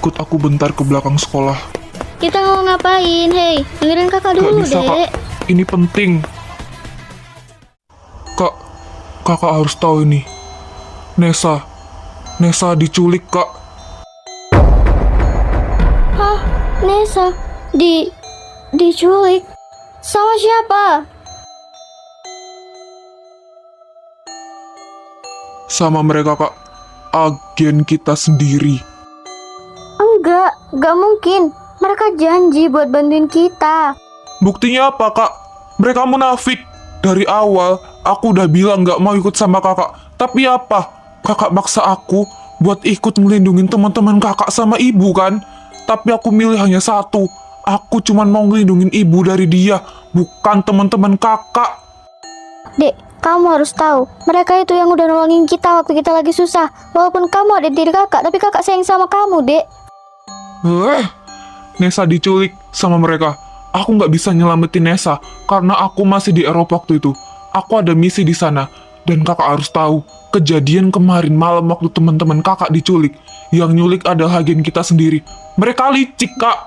ikut aku bentar ke belakang sekolah. Kita mau ngapain? Hei, dengerin kakak Gak dulu, bisa, Dek. Kak. Ini penting. Kak, kakak harus tahu ini. Nesa diculik, Kak. Hah? Nesa? Diculik? Sama siapa? Sama mereka, Kak. Agen kita sendiri. Enggak mungkin. Mereka janji buat bantuin kita. Buktinya apa, Kak? Mereka munafik. Dari awal, aku udah bilang gak mau ikut sama kakak. Tapi apa? Kakak maksa aku buat ikut ngelindungin teman-teman kakak sama ibu kan? Tapi aku milih hanya satu. Aku cuma mau ngelindungin ibu dari dia, bukan teman-teman kakak. Dek, kamu harus tahu, mereka itu yang udah nolongin kita waktu kita lagi susah. Walaupun kamu ada diri kakak, tapi kakak sayang sama kamu, Dek. Nesa diculik sama mereka. Aku nggak bisa nyelamatin Nesa karena aku masih di Eropa waktu itu. Aku ada misi di sana dan kakak harus tahu kejadian kemarin malam waktu teman-teman kakak diculik. Yang nyulik adalah agen kita sendiri. Mereka licik, Kak.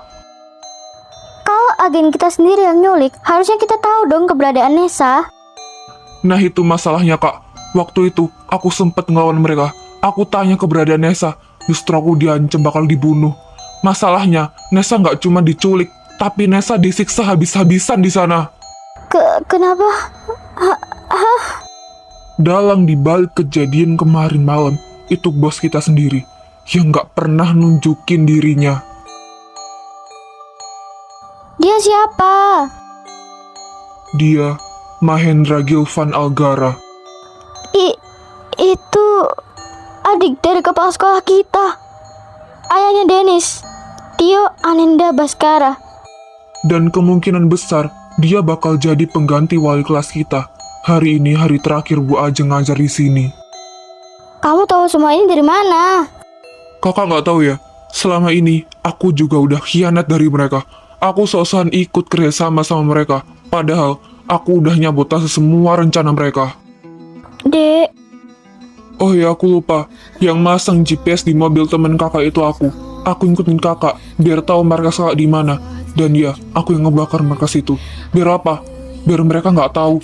Kalau agen kita sendiri yang nyulik, harusnya kita tahu dong keberadaan Nesa. Nah itu masalahnya, Kak. Waktu itu aku sempet ngelawan mereka. Aku tanya keberadaan Nesa, justru aku diancam bakal dibunuh. Masalahnya Nesa nggak cuma diculik, tapi Nesa disiksa habis-habisan di sana. Kenapa? Dalang dibalik kejadian kemarin malam itu bos kita sendiri yang nggak pernah nunjukin dirinya. Dia siapa? Dia Mahendra Gilvan Algara. Itu adik dari kepala sekolah kita. Ayahnya Dennis, Tio Ananda Baskara. Dan kemungkinan besar dia bakal jadi pengganti wali kelas kita. Hari ini hari terakhir Bu Ajeng ngajar di sini. Kamu tahu semua ini dari mana? Kakak nggak tahu ya, selama ini aku juga udah khianat dari mereka. Aku sok-sokan ikut kerjasama sama mereka. Padahal aku udah nyabotase semua rencana mereka. Dek, Oh ya, aku lupa. Yang masang GPS di mobil temen kakak itu aku. Aku ngikutin kakak, biar tahu markas kakak di mana. Dan ya, aku yang ngebakar markas itu. Biar apa? Biar mereka nggak tahu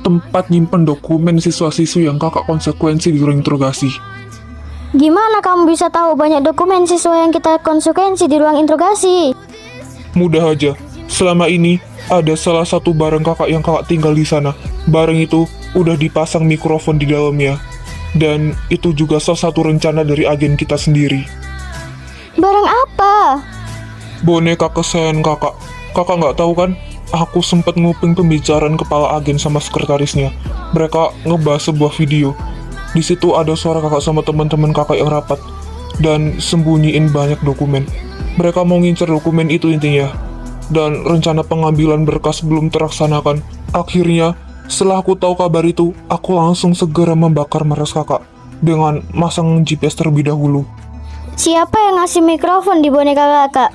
tempat nyimpen dokumen siswa-siswi yang kakak konsekuensi di ruang interogasi. gimana kamu bisa tahu banyak dokumen siswa yang kita konsekuensi di ruang interogasi? Mudah aja. Selama ini, ada salah satu barang kakak yang kakak tinggal di sana. Barang itu udah dipasang mikrofon di dalamnya. Dan itu juga salah satu rencana dari agen kita sendiri. Barang apa? Boneka kesayangan kakak. Kakak nggak tahu kan? Aku sempat nguping pembicaraan kepala agen sama sekretarisnya. Mereka ngebahas sebuah video. Di situ ada suara kakak sama teman-teman kakak yang rapat. Dan sembunyiin banyak dokumen. Mereka mau ngincer dokumen itu intinya. Dan rencana pengambilan berkas belum terlaksanakan. Akhirnya, setelah aku tahu kabar itu, aku langsung segera membakar markas kakak dengan masang GPS terlebih dahulu. Siapa yang ngasih mikrofon di boneka kakak?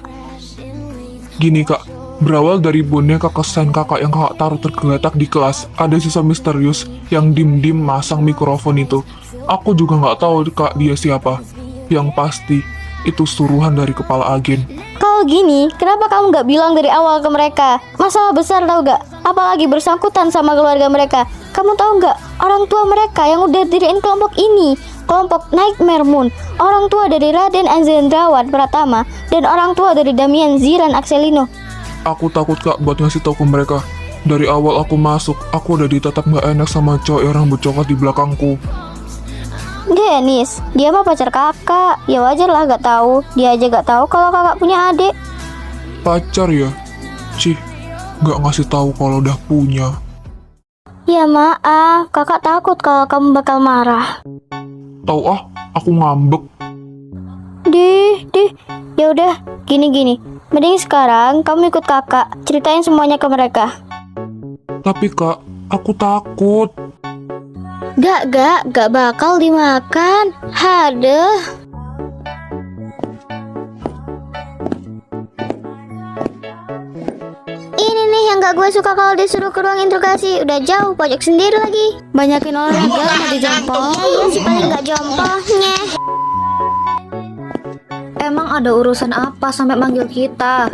Gini kak, berawal dari boneka kesayangan kakak yang kakak taruh tergeletak di kelas, ada siswa misterius yang dim-dim masang mikrofon itu. Aku juga nggak tahu kak dia siapa. Yang pasti, itu suruhan dari kepala agen. Kalau gini, kenapa kamu nggak bilang dari awal ke mereka? Masalah besar tau gak? Apalagi bersangkutan sama keluarga mereka. Kamu tahu nggak? Orang tua mereka yang udah diriin kelompok ini, kelompok Nightmare Moon. Orang tua dari Raden Azendrawan Pratama dan orang tua dari Damian Ziran Axelino. Aku takut kak buat ngasih tahu ke mereka. Dari awal aku masuk, aku udah ditatap nggak enak sama cowok yang rambut coklat di belakangku. Dennis, dia mah pacar kakak. Ya wajar lah gak tahu. Dia aja gak tahu kalau kakak punya adik. Pacar ya? Cih, nggak ngasih tahu kalau udah punya. Ya maaf, kakak takut kalau kamu bakal marah. Tahu aku ngambek. Ya udah, gini. Mending sekarang kamu ikut kakak, ceritain semuanya ke mereka. Tapi kak, aku takut. Gak bakal dimakan. Hadeh. Ini nih yang gak gue suka kalau disuruh ke ruang interogasi. Udah jauh, pojok sendiri lagi. Banyakin olahraga, mau dijempol. Iya sih paling gak jompo. Emang ada urusan apa sampai manggil kita?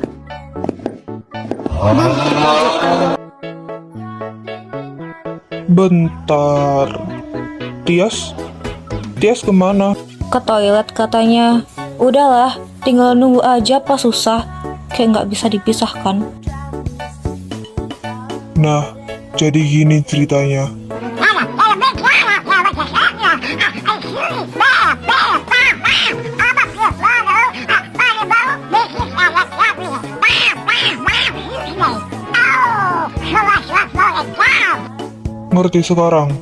Bentar. Tias? Tias kemana? Ke toilet katanya. Udahlah, tinggal nunggu aja pas susah. Kayak nggak bisa dipisahkan. Nah, jadi gini ceritanya. Ngerti sekarang?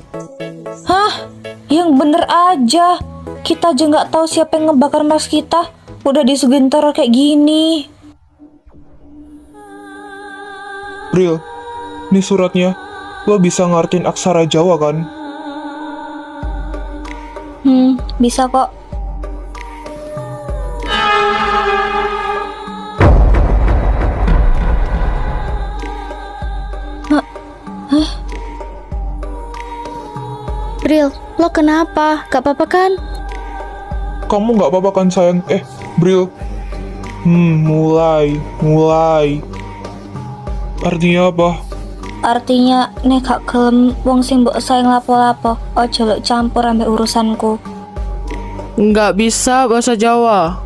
Hah? Yang bener aja. Kita aja nggak tahu siapa yang ngebakar mas kita. Udah disuguhin teror kayak gini. Bril, ini suratnya. Lo bisa ngertiin aksara Jawa kan? Bisa kok. Bril, lo kenapa? Gak apa-apa kan? Kamu nggak apa-apa kan sayang? Bril. Mulai. Artinya apa? Artinya nek gak kelem wong sing mbok sayang lapo-lapo. Ojo lek campur ambek urusanku. Nggak bisa bahasa Jawa.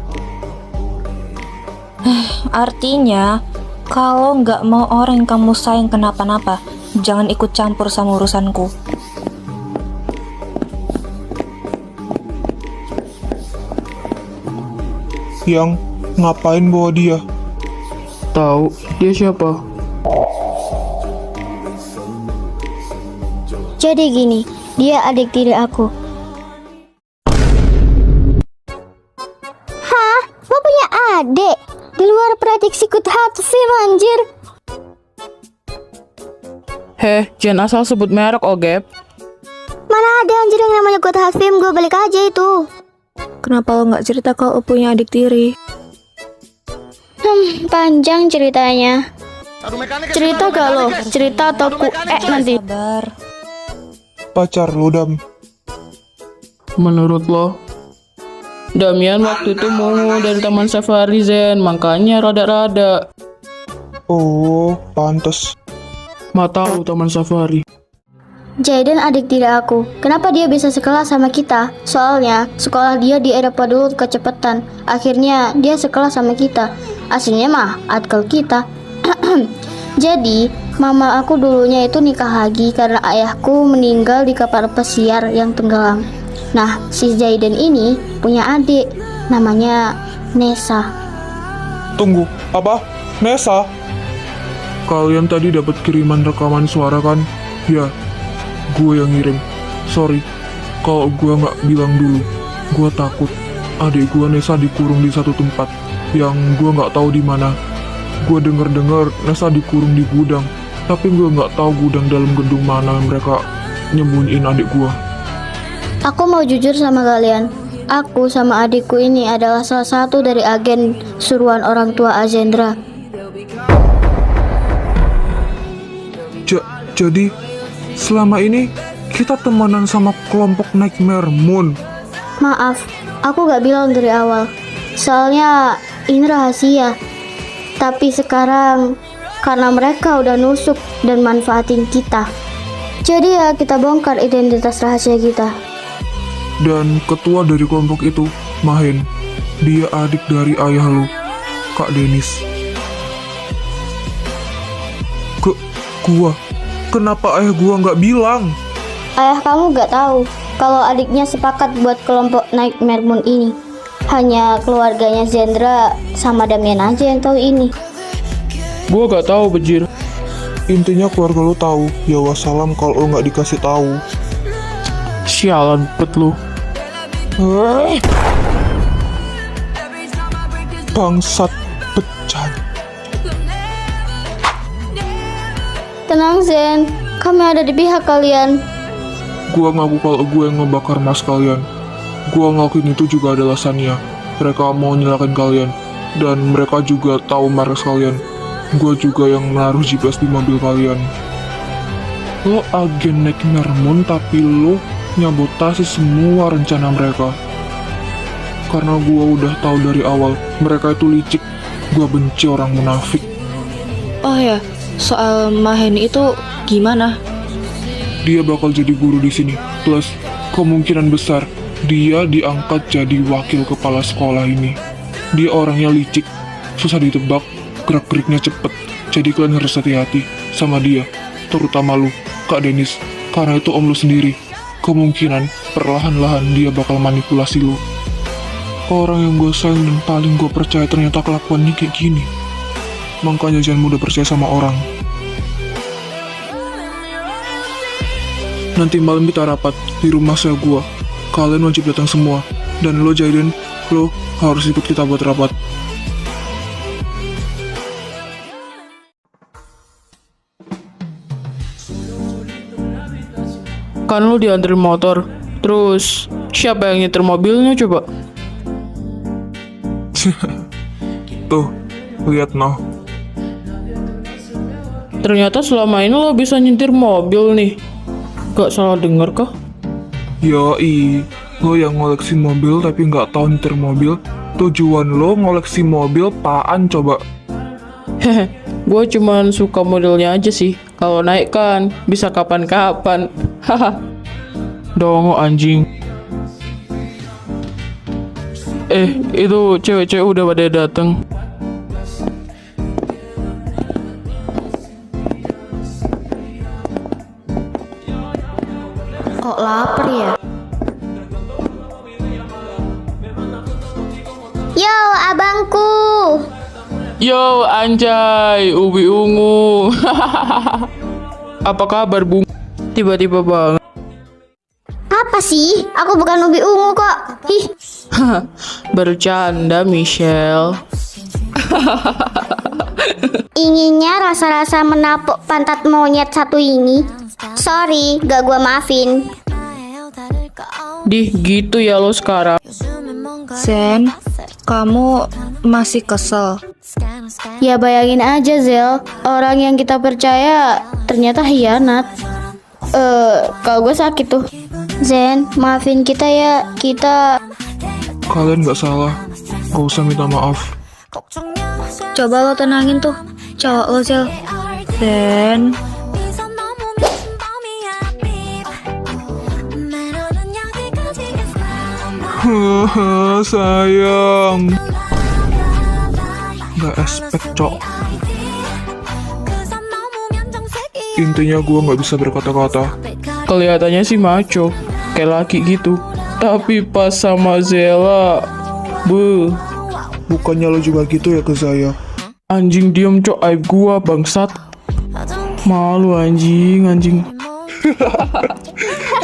Artinya kalau nggak mau orang yang kamu sayang kenapa-napa, jangan ikut campur sama urusanku. Yang ngapain bawa dia? Tahu dia siapa? Jadi gini, dia adik tiri aku. Hah? Lo punya adik? Di luar prediksiku Hatfim anjir. Heh, jangan asal sebut merek, Ogep. Mana ada anjir yang namanya Good Hatfim, gue balik aja itu. Kenapa lo nggak cerita kalau punya adik tiri? Panjang ceritanya. Cerita gak lo? Cerita atau ku nanti? Sabar. Pacar lo, Dam. Menurut lo? Damian waktu itu mau dari Taman Safari Zen, makanya rada-rada. Oh, pantes. Mata tahu Taman Safari. Jaden adik tiri aku. Kenapa dia bisa sekelas sama kita? Soalnya sekolah dia di Eropa dulu kecepatan. Akhirnya dia sekelas sama kita. Aslinya mah atkal kita. Jadi mama aku dulunya itu nikah lagi karena ayahku meninggal di kapal pesiar yang tenggelam. Nah, si Jaden ini punya adik namanya Nesa. Tunggu, apa? Nesa? Kalian tadi dapat kiriman rekaman suara kan? Ya, gue yang ngirim. Sorry, kalau gue nggak bilang dulu. Gue takut adik gue Nesa dikurung di satu tempat yang gue nggak tahu di mana. Gue denger Nesa dikurung di gudang, tapi gue nggak tahu gudang dalam gedung mana mereka nyembunyiin adik gue. Aku mau jujur sama kalian. Aku sama adikku ini adalah salah satu dari agen suruhan orang tua Azendra. Jadi selama ini kita temenan sama kelompok Nightmare Moon. Maaf, aku gak bilang dari awal. Soalnya ini rahasia. Tapi sekarang karena mereka udah nusuk dan manfaatin kita. Jadi ya kita bongkar identitas rahasia kita. Dan ketua dari kelompok itu, Mahen. Dia adik dari ayah lu, Kak Denis. Gua? Kenapa ayah gua nggak bilang? Ayah kamu gak tahu kalau adiknya sepakat buat kelompok Nightmare Moon ini. Hanya keluarganya Zendra sama Damian aja yang tahu ini. Gua gak tahu, Bejir. Intinya keluarga lu tahu. Ya wassalam kalau lu nggak dikasih tahu. Sialan pet lu. Bangsat pecat. Tenang Zen, kami ada di pihak kalian. Gua ngaku kalau gue yang ngebakar mas kalian. Gua ngelakuin itu juga ada alasannya. Mereka mau nyalakan kalian. Dan mereka juga tahu markas kalian. Gua juga yang menaruh GPS di mobil kalian. Lo agen Nightmare Moon tapi lo nyabotasi semua rencana mereka. Karena gua udah tahu dari awal, mereka itu licik. Gua benci orang munafik. Oh ya, soal Maheni itu gimana? Dia bakal jadi guru di sini. Plus, kemungkinan besar dia diangkat jadi wakil kepala sekolah ini. Dia orangnya licik, susah ditebak, gerak-geriknya cepet. Jadi kalian harus hati-hati sama dia, terutama lu, Kak Denis. Karena itu om lu sendiri. Kemungkinan perlahan-lahan dia bakal manipulasi lu. Orang yang gue sayang dan paling gue percaya ternyata kelakuannya kayak gini. Makanya jangan mudah percaya sama orang. Nanti malam kita rapat di rumah saya gue. Kalian wajib datang semua. Dan lo Jaden, lo harus ikut kita buat rapat. Kan lu dianterin motor. Terus, siapa yang nyetir mobilnya coba? Tuh, lihat noh. Ternyata selama ini lo bisa nyetir mobil nih. Gak salah denger kah? Yoi, lo yang ngoleksi mobil tapi nggak tahu nyetir mobil. Tujuan lo ngoleksi mobil apaan coba? Hehe, gue cuman suka modelnya aja sih. Kalau naik kan, bisa kapan-kapan. Haha. Dongo anjing. Itu cewek-cewek udah pada dateng. Kok lapar ya? Yo, abangku. Yo, anjay, ubi ungu. Apa kabar, Bung? Tiba-tiba banget. Apa sih? Aku bukan ubi ungu kok. Hih. Bercanda, Michelle. Inginnya rasa-rasa menapuk pantat monyet satu ini. Sorry, gak gua maafin. Dih, gitu ya lo sekarang. Zen, kamu masih kesel? Ya bayangin aja Zel, orang yang kita percaya ternyata hianat. Kalau gue sakit tuh. Zen, maafin kita ya, kita... Kalian nggak salah, gak usah minta maaf. Coba lo tenangin tuh cowok lo, Zel. Zen, Haha, sayang. Gak expect, cok. Intinya gue gak bisa berkata-kata. Kelihatannya sih maco, kayak laki gitu. Tapi pas sama Zella, Bukannya lo juga gitu ya ke saya? anjing diem cok, aib gua bangsat. Malu anjing.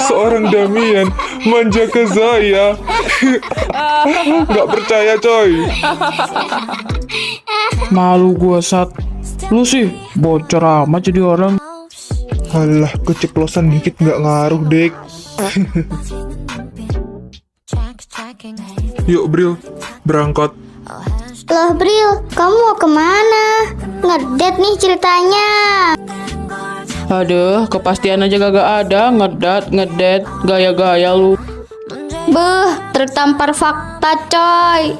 Seorang Damian manja ke saya. Gak percaya coy. Malu gua sat. Lu sih bocor amat jadi orang. Alah, keceplosan dikit gak ngaruh dek. Yuk Bril, berangkat. Loh Bril, kamu mau kemana? Ngedet nih ceritanya. Aduh, kepastian aja kagak ada. Ngedet, gaya-gaya lu. Beuh, tertampar fakta coy.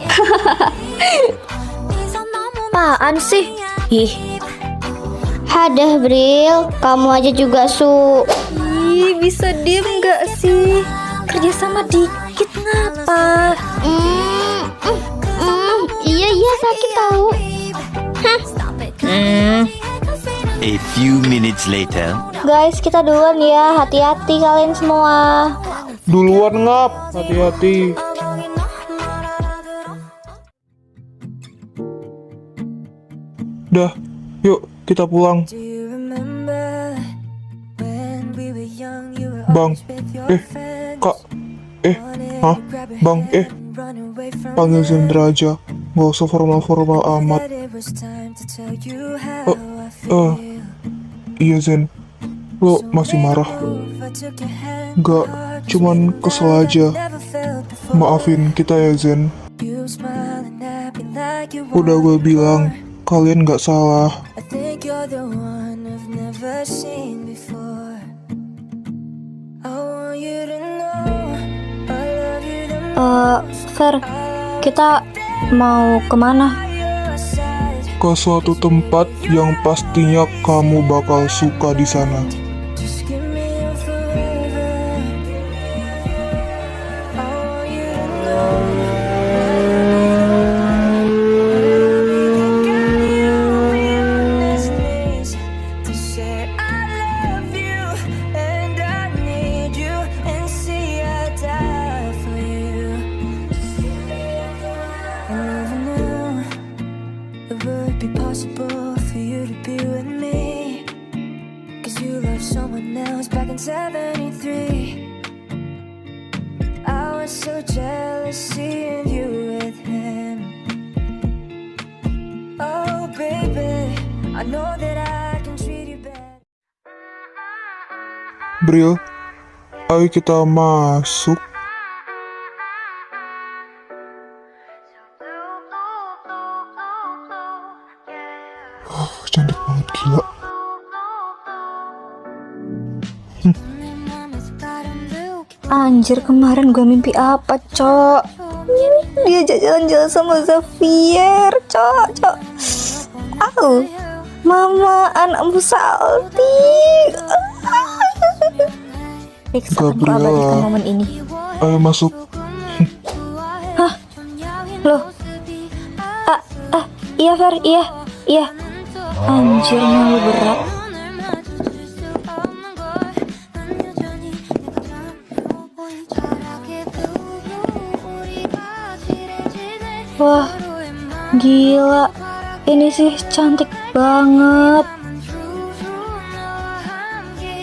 apaan sih? Ih, Hadah Bril, kamu aja juga ih, bisa diem gak sih? Kerja sama dikit ngapa? Iya sakit tahu. A few minutes later. Guys, kita duluan ya. Hati-hati kalian semua. Duluan ngap, hati-hati. Dah, yuk kita pulang. Bang, kak, hah, bang, panggil Zendra aja, gak usah formal-formal amat. Iya Zen, lo masih marah? Gak, cuman kesel aja. Maafin kita ya Zen. Udah gue bilang, kalian gak salah. Fer, Kita mau kemana? Ke suatu tempat yang pastinya kamu bakal suka di sana. It would be possible for you to be with me, 'cause you love someone else back in 73. I was so jealous seeing you with him. Oh baby, I know that I can treat you better. Bril, ayo kita masuk. Cantik banget, gila. Anjir, kemarin gue mimpi apa, Cok? Dia jalan-jalan sama Xavier, Cok. Au, mama anakmu salting. Fix akan gue Gabriela. abadikan momen ini. Ayo masuk. Loh, iya Fer, iya. Anjir, malu berat. Wah, gila. Ini sih cantik banget.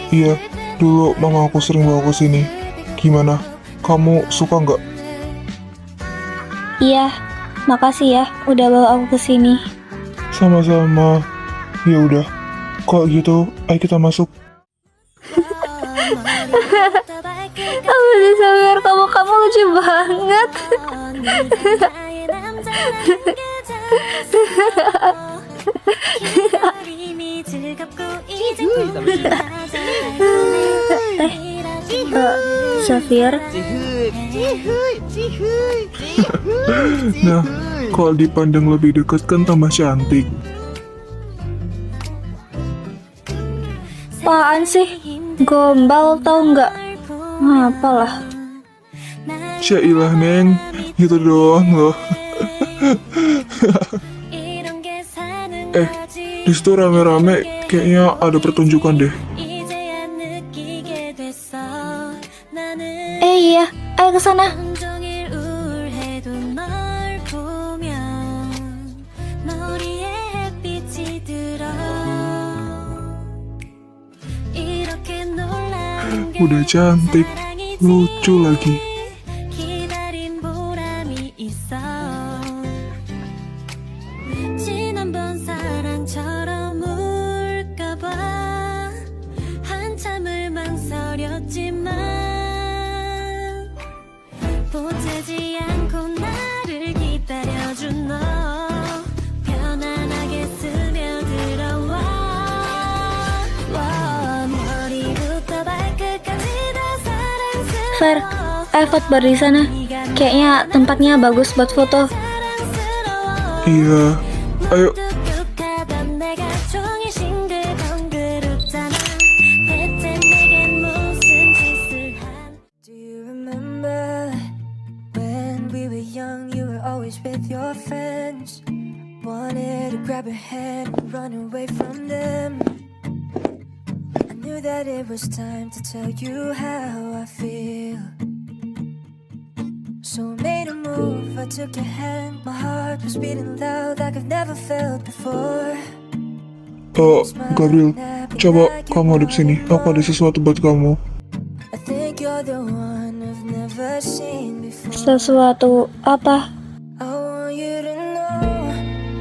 Iya, dulu mama aku sering bawa ke sini. Gimana? Kamu suka nggak? Iya, makasih ya udah bawa aku ke sini. Sama-sama. Ya udah. Kalau gitu, ayo kita masuk. Aku udah Xavier, kamu lucu banget. Xavier, Nah, kalau dipandang lebih dekat kan tambah cantik. apaan sih? Gombal tau nggak? Apalah. Syailah, Neng. Gitu doang loh. Di situ rame-rame kayaknya ada pertunjukan deh. Iya, ayo ke sana. Udah cantik, lucu lagi. 지난번 사랑처럼 울까봐 한참을 망설였지만 보채지 않고 나를 기다려준 너 편안하게 스며들어와 머리부터 발끝까지 다 사랑스러워 Fer, ayo foto di sana. Kayaknya tempatnya bagus buat foto. Iya, ayo. 뚝뚝하던 내가 종일 싱글벙글웃잖아 대체 내겐 무슨 짓을 한 Do you remember when we were young you were always with your friends wanted to grab your hand and run away from them I knew that it was time to tell you how I feel So I made a move, I took your hand. My heart was beating loud like I've never felt before. Gabriel, coba kamu hadap sini. Aku ada sesuatu buat kamu. I think you're the one I've never seen before. Sesuatu apa? I want you to know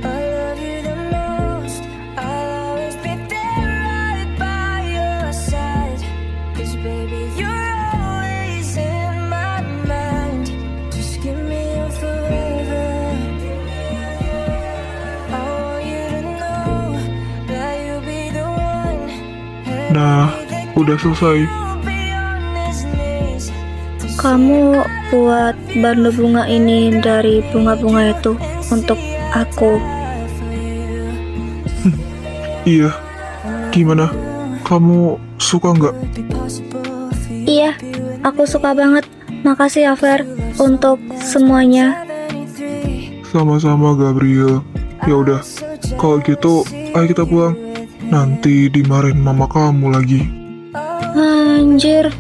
I love you the most. I'll always be there right by your side. 'Cause baby you're always in my mind. Just give me your forever. I want you to know that you'll be the one. Nah, udah selesai. You'll be on his knees to Kamu buat bando bunga ini dari bunga-bunga itu untuk aku. Iya. Gimana? Kamu suka nggak? Iya, aku suka banget. Makasih ya Fer untuk semuanya. Sama-sama Gabriel. Ya udah, kalau gitu ayo kita pulang. Nanti dimarahin mama kamu lagi. Anjir.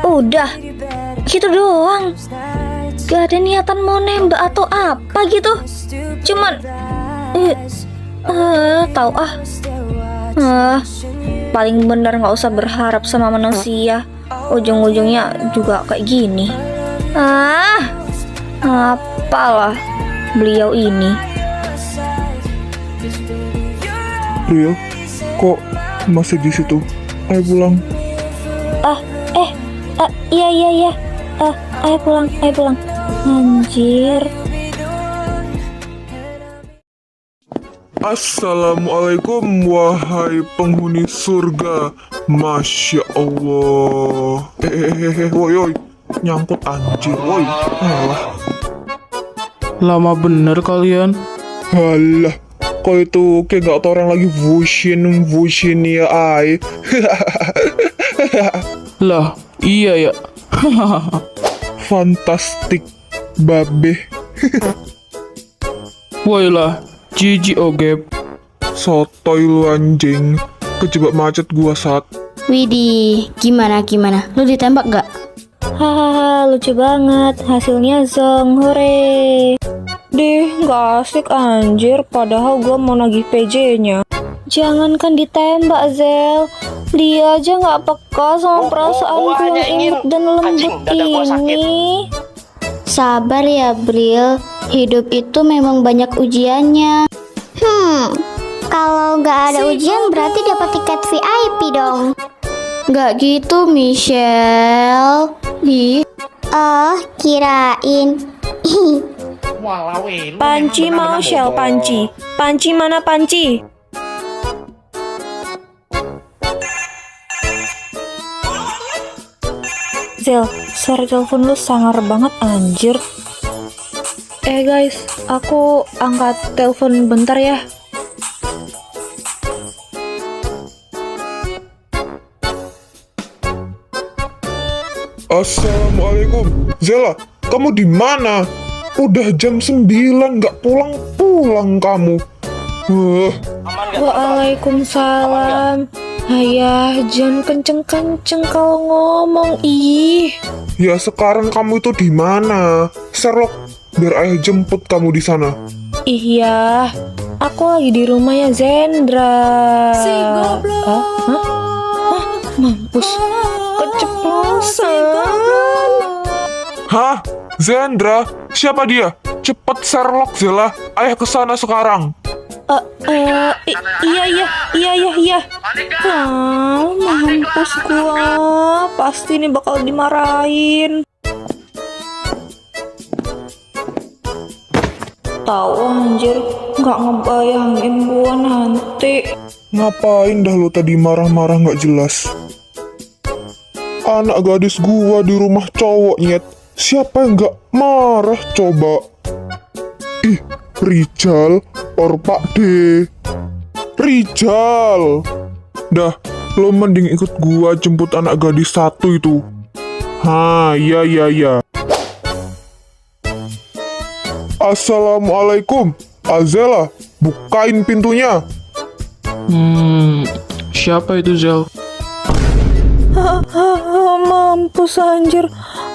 Udah. Gitu doang. Gak ada niatan mau nembak atau apa gitu. Cuman tahu paling bener nggak usah berharap sama manusia. Ujung-ujungnya juga kayak gini. Apalah beliau ini. Real, kok masih di situ? Ayo pulang. Iya. Ayo pulang. Anjir. Assalamualaikum wahai penghuni surga. Masya Allah. Woi, nyangkut anjir, woi. Alah. Lama bener kalian. Halah, kok itu kayak gak tau orang lagi wushin ya ay. Lah, iya ya. Fantastik, babe. Woi lah, jijik ogep. Sotoy lu anjing. Kejebak macet gua saat. Widih, gimana? Lu ditembak gak? Hahaha, lucu banget. Hasilnya zong, hore. Deh, gak asik anjir. Padahal gue mau nagih PJ-nya. Jangankan ditembak, Zel. Dia aja gak peka sama perasaanku yang imut dan lembut ini. Sabar ya, Bril. Hidup itu memang banyak ujiannya. Kalau nggak ada ujian berarti dapat tiket VIP dong. Nggak gitu, Michelle. Oh, kirain. Panci mau Shell, Panci. Panci mana Panci? Zel, suara telepon lu sangar banget anjir. Guys, aku angkat telepon bentar ya. Assalamualaikum. Zela, kamu di mana? Udah jam 9 nggak pulang kamu. Waalaikumsalam. Ayah, jangan kenceng-kenceng kalau ngomong. Ih. Ya sekarang kamu itu di mana? Sherlock, biar ayah jemput kamu di sana. Iya, aku lagi di rumahnya Zendra. Si goblok. Mampus. Keceplosan. Hah? Zendra? Siapa dia? Cepet Sherlock, Zela. Ayah kesana sekarang. Iya. Mampus gua. Pasti ini bakal dimarahin. Tahu anjir, nggak ngebayangin gua nanti. Ngapain dah lo tadi marah-marah nggak jelas? Anak gadis gua di rumah cowok nyet. Siapa yang nggak marah coba? Ih, Rijal or Pak D. Rijal. Dah, lo mending ikut gua jemput anak gadis satu itu. Ya. Assalamualaikum. Azela, bukain pintunya. Siapa itu Zel? Mampus anjir,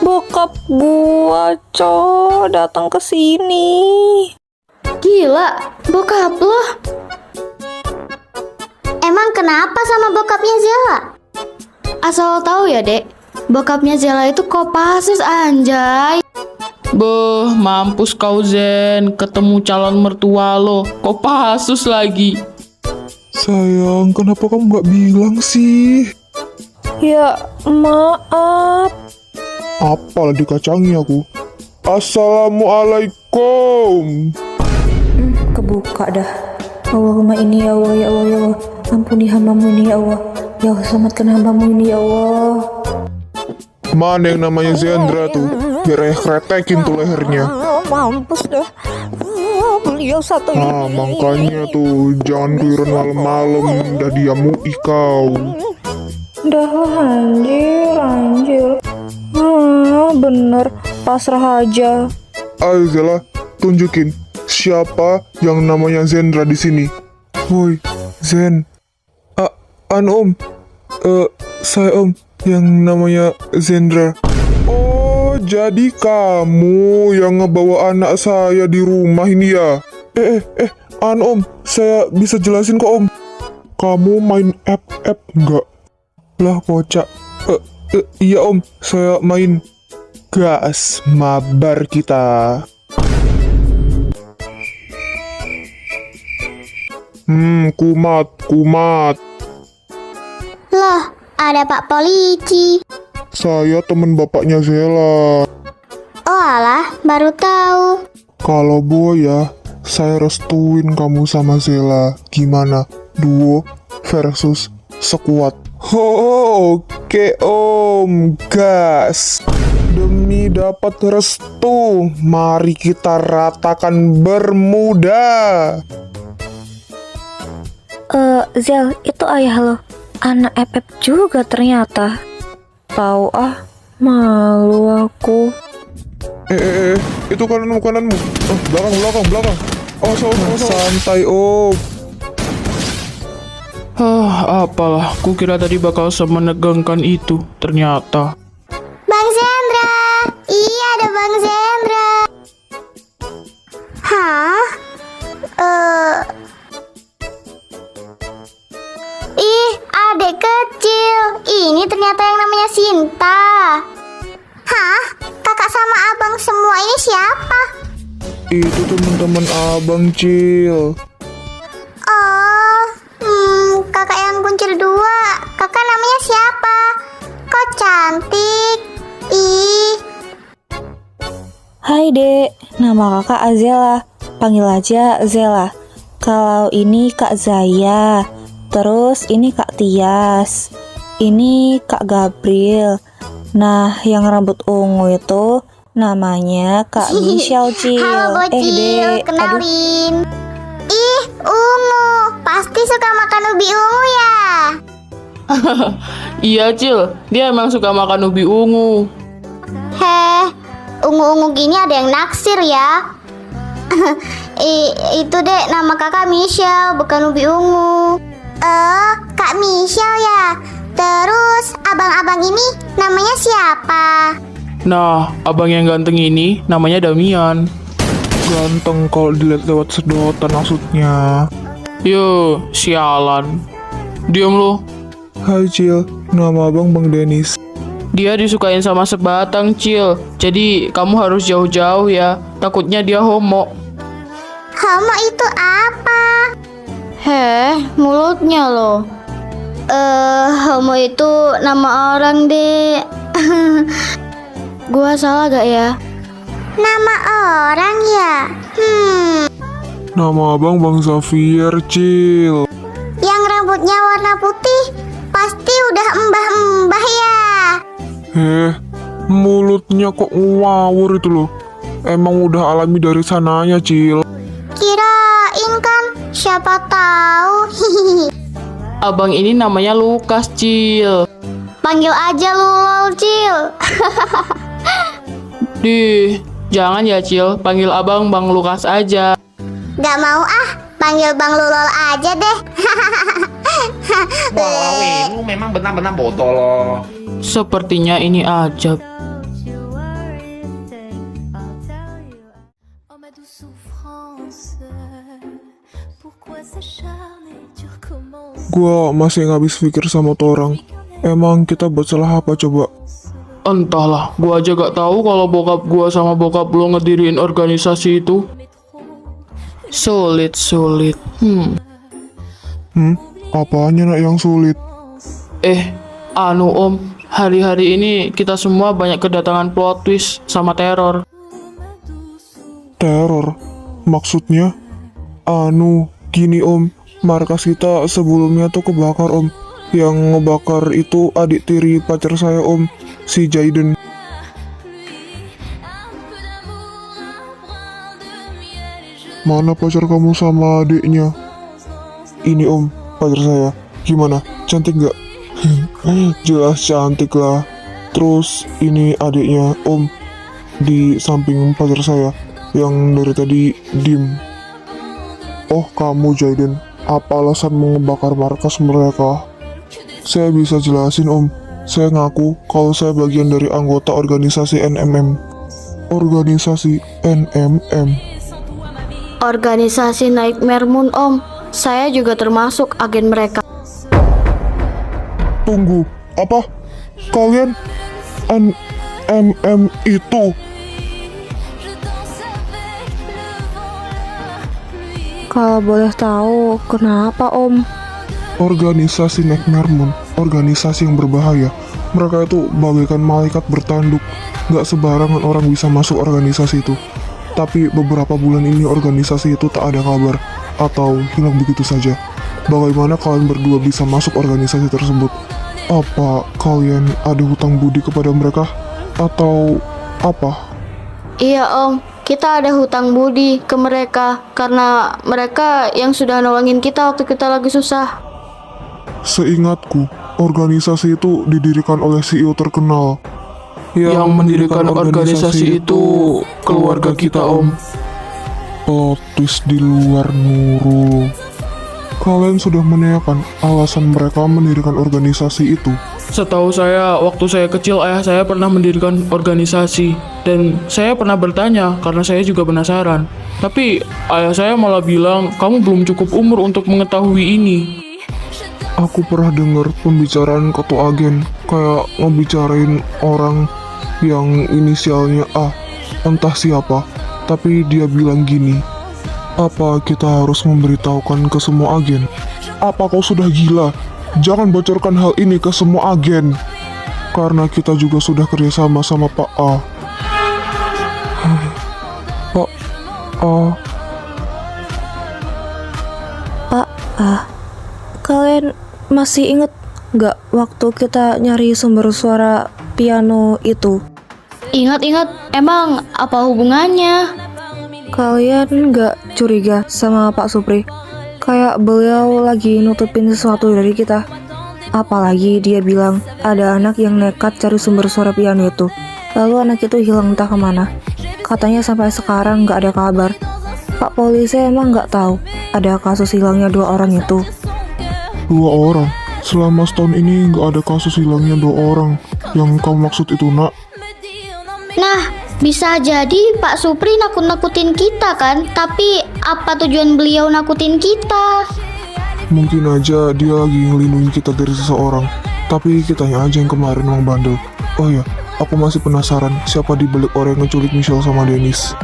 bokap gua datang ke sini. Gila, bokap lo. Emang kenapa sama bokapnya Zela? Asal lo tahu ya, Dek. Bokapnya Zela itu Kopassus anjay. Beh, mampus kau Zen. Ketemu calon mertua lo. Kopassus lagi. Sayang, kenapa kamu nggak bilang sih? Ya, maaf. Apalah dikacangi aku. Assalamualaikum. Kebuka dah. Allahumma ini ya Allah, ya Allah, ya Allah. Ampuni hambamu ini ya Allah. Ya Allah, selamatkan hambamu ini ya Allah. Mana yang namanya Zendra tuh? biar kretekin tuh lehernya. Mampus dah. Beliau satu Ah, makanya tuh jangan keliruan malam-malam, dah dia mui kau. Dah anjir. Bener, pasrah aja. Ayo Zela, tunjukin siapa yang namanya Zendra di sini. Woi, Zen. Om. Saya Om yang namanya Zendra. Oh, jadi kamu yang ngebawa anak saya di rumah ini ya? Om, saya bisa jelasin kok Om. Kamu main app nggak? Lah kocak. Iya Om, saya main. Gas, mabar kita. Kumat. Loh, ada Pak Polisi. Saya temen bapaknya Zela. Oh alah, baru tahu. Kalau boy ya, saya restuin kamu sama Zela. Gimana? Duo versus sekuat. Oke Om, gas. Demi dapat restu, mari kita ratakan Bermuda. Zel, itu ayah lo. Anak FF juga ternyata. Tahu malu aku. Itu kananmu. Belakang. Santai Om. Apalah, kukira tadi bakal semenegangkan itu, ternyata. Bang Zendra. Iya, ada Bang Zendra. Hah? Ih, adik kecil. Ini ternyata yang namanya Sinta. Hah? Kakak sama abang semua ini siapa? Itu teman-teman abang Cil. Oh, kakak yang kuncil 2. Kakak namanya siapa? Kok cantik. Ih, Hai Dek, nama kakak Azela. Panggil aja Zela. Kalau ini Kak Zaya. Terus ini Kak Tias. Ini Kak Gabriel. Nah, yang rambut ungu itu namanya Kak Michelle Cil. halo Bocil, Dek, kenalin. Ih, ungu. Pasti suka makan ubi ungu ya? Iya, Cil. Dia emang suka makan ubi ungu. Heh, ungu-ungu gini ada yang naksir ya? Itu dek, nama kakak Michelle, bukan ubi ungu. Kak Michelle ya? Terus abang-abang ini namanya siapa? Nah, abang yang ganteng ini namanya Damian. Ganteng kalau dilihat lewat sedotan maksudnya. Yo, sialan. Diam lo. Hai Cil, nama abang Bang Denis. Dia disukain sama sebatang, Cil. Jadi kamu harus jauh-jauh ya. Takutnya dia homo. Homo itu apa? Heh, mulutnya loh. Homo itu nama orang dek. Gua salah gak ya? Nama orang ya? Nama abang Bang Xavier Cil. Yang rambutnya warna putih pasti udah embah-embah ya? Mulutnya kok ngawur itu loh. Emang udah alami dari sananya Cil. Kirain kan, siapa tahu. Abang ini namanya Lukas, Cil. Panggil aja lu lol Cil. Jangan ya, Cil. Panggil abang Bang Lukas aja. Gak mau panggil Bang Lulol aja deh. Wah, lu memang benar-benar bodoh loh. Sepertinya ini ajab. Oh ma douce souffrance, pourquoi s'acharner, tu recommences. Gua masih nggak habis pikir sama orang. Emang kita buat salah apa coba? Entahlah, gua aja gak tahu kalau bokap gua sama bokap lo ngediriin organisasi itu. Sulit. Apanya nak yang sulit? Om, hari-hari ini kita semua banyak kedatangan plot twist sama teror. Teror? Maksudnya? Gini Om, markas kita sebelumnya tuh kebakar Om. Yang ngebakar itu adik tiri pacar saya Om, si Jaiden. Mana pacar kamu sama adiknya? Ini om, pacar saya. Gimana? Cantik nggak? Jelas cantik lah. Terus ini adiknya om, di samping pacar saya yang dari tadi diem. Oh kamu Jaden, apa alasanmu ngebakar markas mereka? Saya bisa jelasin om. Saya ngaku kalau saya bagian dari anggota organisasi NMM. Organisasi NMM. Organisasi Nightmare Moon om. Saya juga termasuk agen mereka. Tunggu, apa? Kalian NMM itu? Kalau boleh tahu, kenapa Om? Organisasi Nightmare Moon, organisasi yang berbahaya. Mereka itu bagaikan malaikat bertanduk. Gak sembarangan orang bisa masuk organisasi itu. Tapi beberapa bulan ini organisasi itu tak ada kabar atau hilang begitu saja. Bagaimana kalian berdua bisa masuk organisasi tersebut? Apa kalian ada hutang budi kepada mereka? Atau apa? Iya om, kita ada hutang budi ke mereka karena mereka yang sudah nolongin kita waktu kita lagi susah. Seingatku, organisasi itu didirikan oleh CEO terkenal. Yang mendirikan organisasi itu keluarga kita om. Plot twist di luar Nurul. Kalian sudah menanyakan alasan mereka mendirikan organisasi itu? Setahu saya, waktu saya kecil ayah saya pernah mendirikan organisasi. Dan saya pernah bertanya karena saya juga penasaran. Tapi ayah saya malah bilang, kamu belum cukup umur untuk mengetahui ini. Aku pernah dengar pembicaraan ketua agen kayak ngebicarain orang yang inisialnya A, entah siapa, tapi dia bilang gini, apa kita harus memberitahukan ke semua agen? Apa kau sudah gila? Jangan bocorkan hal ini ke semua agen, karena kita juga sudah kerjasama sama Pak A. Pak A. Pak, kalian masih inget nggak waktu kita nyari sumber suara piano itu? Ingat-ingat, emang apa hubungannya? Kalian nggak curiga sama Pak Supri? Kayak beliau lagi nutupin sesuatu dari kita. Apalagi dia bilang ada anak yang nekat cari sumber suara piano itu. Lalu anak itu hilang entah kemana. Katanya sampai sekarang nggak ada kabar. Pak polisi emang nggak tahu ada kasus hilangnya 2 orang itu. 2 orang? Selama setahun ini nggak ada kasus hilangnya 2 orang. Yang kamu maksud itu nak? Nah, bisa jadi Pak Supri nakut-nakutin kita kan? Tapi apa tujuan beliau nakutin kita? Mungkin aja dia lagi ngelindungin kita dari seseorang. Tapi kitanya aja yang kemarin emang bandel. Oh ya, aku masih penasaran siapa di balik orang yang ngeculik Michelle sama Dennis.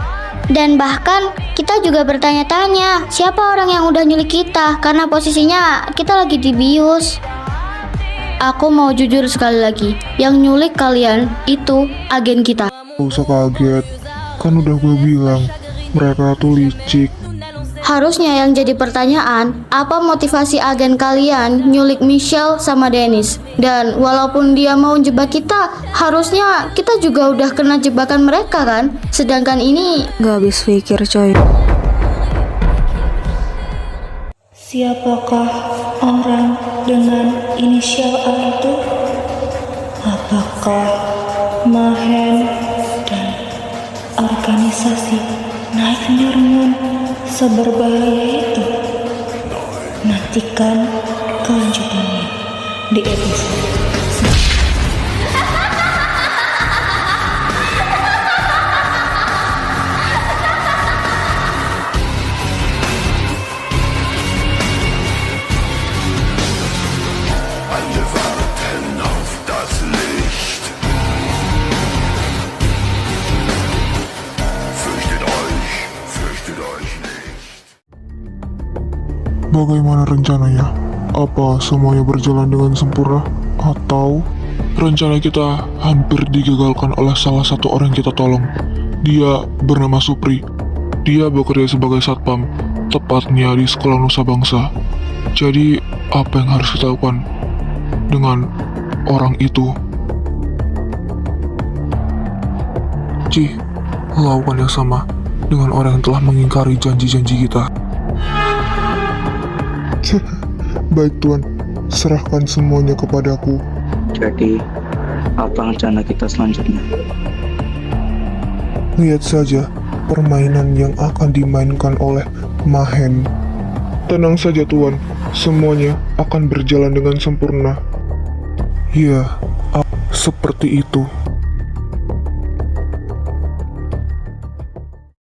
Dan bahkan kita juga bertanya-tanya siapa orang yang udah nyulik kita karena posisinya kita lagi dibius. Aku mau jujur sekali lagi, yang nyulik kalian itu agen kita. Gak usah kaget, kan udah gue bilang mereka tuh licik. Harusnya yang jadi pertanyaan, apa motivasi agen kalian nyulik Michelle sama Dennis? Dan walaupun dia mau jebak kita, harusnya kita juga udah kena jebakan mereka kan? Sedangkan ini Gak habis pikir coy. Siapakah orang dengan inisial A itu? Apakah Mahen dan organisasi Nightmare Moon seberbahaya itu? Nantikan kelanjutannya di episode Bagaimana rencananya? Apa semuanya berjalan dengan sempurna? Atau rencana kita hampir digagalkan oleh salah satu orang yang kita tolong? Dia bernama Supri. Dia bekerja sebagai satpam, tepatnya di Sekolah Nusa Bangsa. Jadi, apa yang harus kita lakukan dengan orang itu? Lakukan yang sama. dengan orang yang telah mengingkari janji-janji kita. Baik Tuan, serahkan semuanya kepadaku. Jadi, apa rencana kita selanjutnya? Lihat saja permainan yang akan dimainkan oleh Mahen. Tenang saja Tuan, semuanya akan berjalan dengan sempurna. Ya, seperti itu.